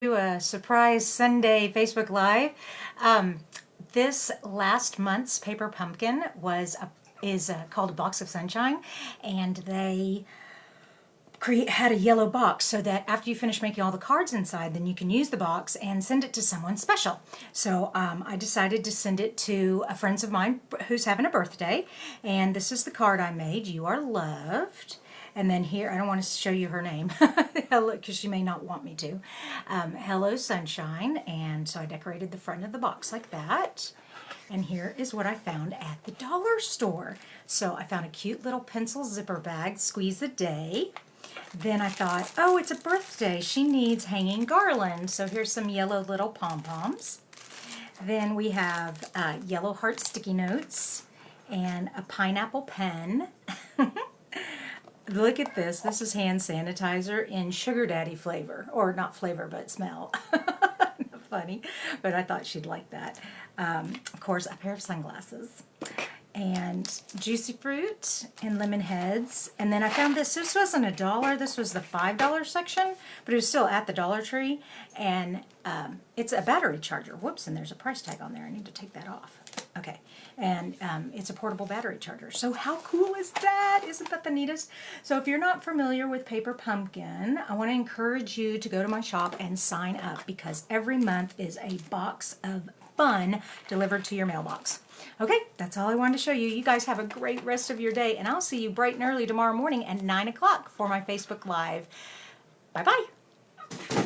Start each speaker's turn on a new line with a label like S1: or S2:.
S1: Do a surprise Sunday Facebook Live. This last month's paper pumpkin is called a box of sunshine, and they had a yellow box so that after you finish making all the cards inside, then you can use the box and send it to someone special. So I decided to send it to a friend of mine who's having a birthday, and this is the card I made. You are loved. And then here, I don't want to show you her name because she may not want me to. Hello, Sunshine. And so I decorated the front of the box like that. And here is what I found at the dollar store. So I found a cute little pencil zipper bag, Squeeze a Day. Then I thought, oh, it's a birthday. She needs hanging garland. So here's some yellow little pom-poms. Then we have yellow heart sticky notes and a pineapple pen. Look at this. This is hand sanitizer in sugar daddy flavor. Or not flavor, but smell. Funny. But I thought she'd like that. Of course, a pair of sunglasses. And juicy fruit and lemon heads. And then I found this. This wasn't $1. This was the $5 section. But it was still at the Dollar Tree. And it's a battery charger. Whoops, and there's a price tag on there. I need to take that off. Okay, and it's a portable battery charger. So how cool is that? Isn't that the neatest? So if you're not familiar with Paper Pumpkin, I want to encourage you to go to my shop and sign up because every month is a box of fun delivered to your mailbox. Okay, that's all I wanted to show you. You guys have a great rest of your day, and I'll see you bright and early tomorrow morning at 9 o'clock for my Facebook Live. Bye-bye.